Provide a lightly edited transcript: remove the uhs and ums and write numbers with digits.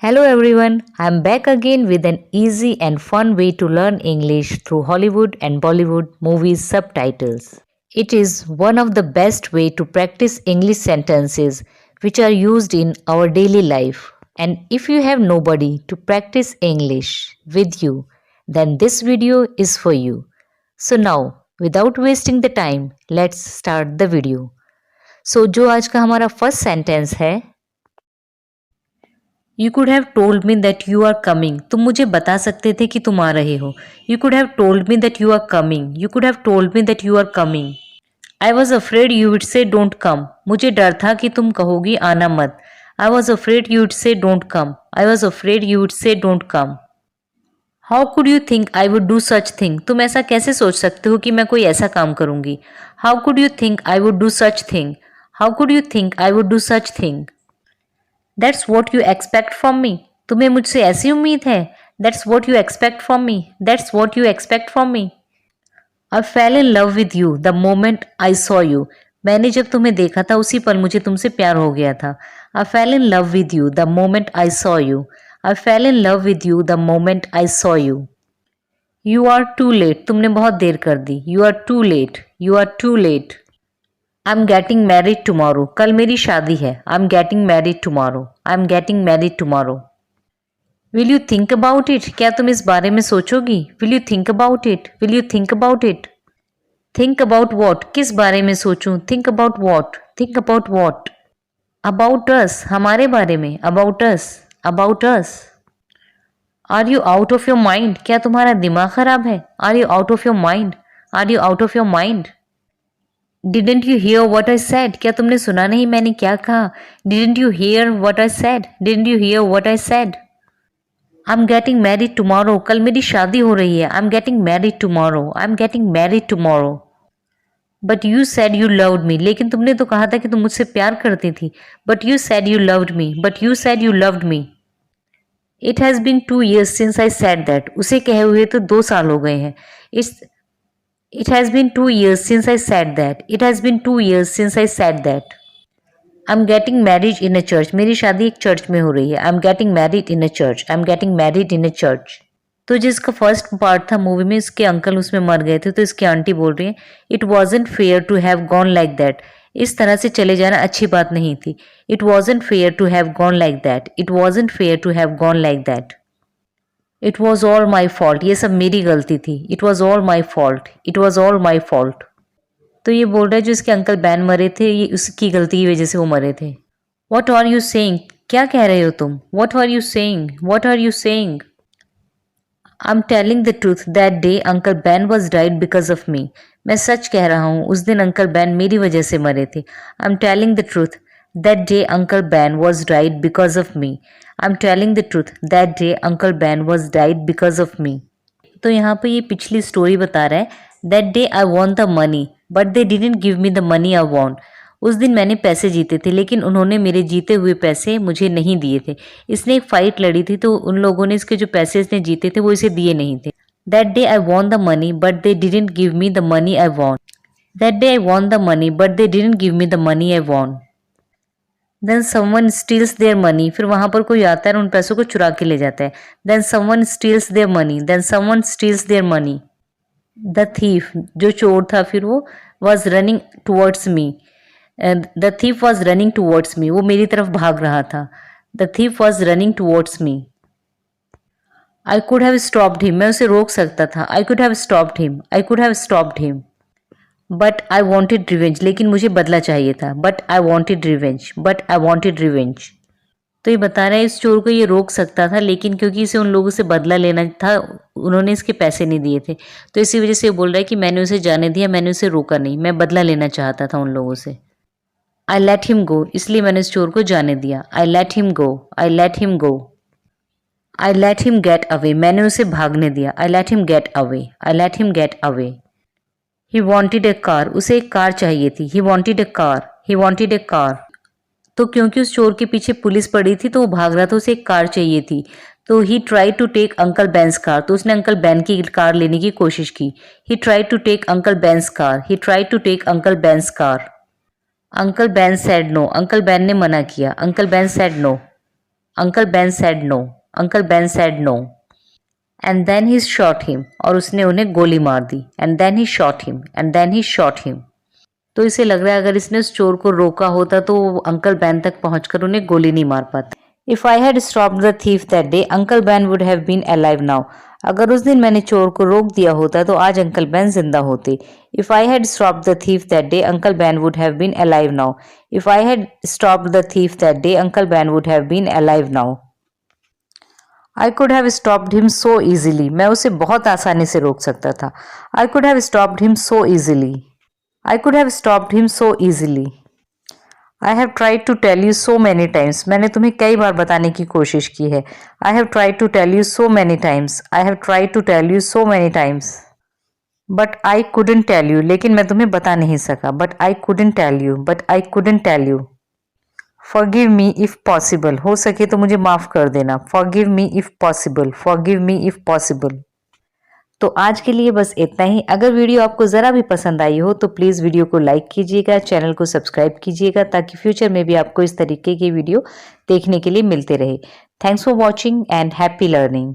Hello everyone, I'm back again with an easy and fun way to learn English through Hollywood and Bollywood movies subtitles. It is one of the best way to practice English sentences which are used in our daily life. And if you have nobody to practice English with you, then this video is for you. So now, without wasting the time, let's start the video. So जो आज का हमारा first sentence है, you could have told me that you are coming. तुम मुझे बता सकते थे कि तुम आ रहे हो। You could have told me that you are coming. You could have told me that you are coming. I was afraid you would say don't come. मुझे डर था कि तुम कहोगी आना मत। I was afraid you would say don't come. I was afraid you would say don't come. How could you think I would do such thing. तुम ऐसा कैसे सोच सकते हो कि मैं कोई ऐसा काम करूंगी। How could you think I would do such thing. How could you think I would do such thing. That's what you expect from me. तुम्हें मुझसे ऐसी उम्मीद है। That's what you expect from me. That's what you expect from me. I fell in love with you the moment I saw you. मैंने जब तुम्हें देखा था उसी पल मुझे तुमसे प्यार हो गया था। I fell in love with you the moment I saw you. I fell in love with you the moment I saw you. You are too late. तुमने बहुत देर कर दी। You are too late. You are too late. I am getting married tomorrow. कल मेरी शादी है। I am getting married tomorrow. I am getting married tomorrow. Will you think about it. क्या तुम इस बारे में सोचोगी। Will you think about it. Will you think about it. Think about what. किस बारे में सोचूं। Think about what. Think about what. About us. हमारे बारे में। About us. About us. Are you out of your mind. क्या तुम्हारा दिमाग खराब है। Are you out of your mind. Are you out of your mind. Didn't you hear what I said. क्या तुमने सुना नहीं मैंने क्या कहा। Didn't you hear what I said. Didn't you hear what I said. I am getting married tomorrow. कल मेरी शादी हो रही है। I am getting married tomorrow. I am getting married tomorrow. But you said you loved मी। लेकिन तुमने तो कहा था कि तुम मुझसे प्यार करती थी। But you said you loved me. But you said you loved me. It has been 2 years since I said that. उसे कहे हुए तो 2 साल हो गए हैं। It's It has been 2 years since I said that. It has been 2 years since I said that. I'm getting married in a church. मेरी शादी एक चर्च में हो रही है. I'm getting married in a church. I'm getting married in a church. तो जिसका first part था मूवी में, इसके अंकल उसमें मर गए थे तो इसकी आंटी बोल रही है it wasn't fair to have gone like that. इस तरह से चले जाना अच्छी बात नहीं थी। It wasn't fair to have gone like that. It wasn't fair to have gone like that. It was all my fault. ये सब मेरी गलती थी। It was all my fault. It was all my fault. तो ये बोल रहा है जो इसके अंकल बैन मरे थे ये उसकी गलती की वजह से वो मरे थे। What are you saying. क्या कह रहे हो तुम। What are you saying. What are you saying. I am telling the truth that day uncle Ben was died because of me. मैं सच कह रहा हूँ उस दिन अंकल बैन मेरी वजह से मरे थे। आई am telling the truth that day uncle Ben was died because of me. I am telling the truth that day uncle Ben was died because of मी। तो यहाँ पे ये पिछली स्टोरी बता रहा है that day I want the money but they didn't give me the money I want. उस दिन मैंने पैसे जीते थे लेकिन उन्होंने मेरे जीते हुए पैसे मुझे नहीं दिए थे। इसने एक फाइट लड़ी थी तो उन लोगों ने इसके जो पैसे इसने जीते थे वो इसे दिए नहीं थे। That day I want the money but they didn't give me the money I want. That day I want the money but they didn't give me the money I want. Then someone steals their money. फिर वहां पर कोई आता है और उन पैसों को चुरा के ले जाता है। Then someone steals their money. Then someone steals their money. The thief जो चोर था फिर वो was running towards me. The thief was running towards me. वो मेरी तरफ भाग रहा था। The thief was running towards me. I could have stopped him. मैं उसे रोक सकता था। I could have stopped him. I could have stopped him. But I wanted revenge. लेकिन मुझे बदला चाहिए था। But I wanted revenge. But I wanted revenge. तो ये बता रहा है इस चोर को ये रोक सकता था लेकिन क्योंकि इसे उन लोगों से बदला लेना था उन्होंने इसके पैसे नहीं दिए थे तो इसी वजह से ये बोल रहा है कि मैंने उसे जाने दिया, मैंने उसे रोका नहीं, मैं बदला लेना चाहता था उन लोगों से। I let him go. इसलिए मैंने इस चोर को जाने दिया। I let him go. I let him go. I let him get away. मैंने उसे भागने दिया। I let him get away. I let him get away. He wanted A car. उसे एक कार चाहिए थी। He wanted A car. He wanted A car. तो क्योंकि उस चोर के पीछे पुलिस पड़ी थी तो वो भाग रहा था, उसे एक कार चाहिए थी। तो he try to take uncle Ben's car. तो उसने अंकल बैन की कार लेने की कोशिश की। He try to take uncle Ben's car. He try to take uncle Ben's car. Uncle Ben said no. Uncle Ben ने मना किया। Uncle Ben said no. Uncle Ben said no, uncle Ben said no. And then he shot him, और उसने उन्हें गोली मार दी। And then he shot him, and then he shot him. तो इसे लग रहा है अगर इसने उस चोर को रोका होता तो वो अंकल बैन तक पहुंचकर उन्हें गोली नहीं मार पाता। If I had stopped the thief that day uncle Ben would have been alive now. अगर उस दिन मैंने चोर को रोक दिया होता तो आज अंकल बैन जिंदा होते। If I had stopped the thief that day uncle Ben would have been alive now. If I had stopped the thief that day uncle Ben would have been alive now. I could have stopped him so easily. मैं उसे बहुत आसानी से रोक सकता था। I could have stopped him so easily. I could have stopped him so easily. I have tried to tell you so many times. मैंने तुम्हें कई बार बताने की कोशिश की है। I have tried to tell you so many times. I have tried to tell you so many times. But I couldn't tell you. लेकिन मैं तुम्हें बता नहीं सका। But I couldn't tell you. But I couldn't tell you. Forgive me if possible. हो सके तो मुझे माफ कर देना। Forgive me if possible. Forgive me if possible. तो आज के लिए बस इतना ही। अगर वीडियो आपको ज़रा भी पसंद आई हो तो प्लीज़ वीडियो को लाइक कीजिएगा, चैनल को सब्सक्राइब कीजिएगा ताकि फ्यूचर में भी आपको इस तरीके की वीडियो देखने के लिए मिलते रहे। Thanks for watching and happy learning.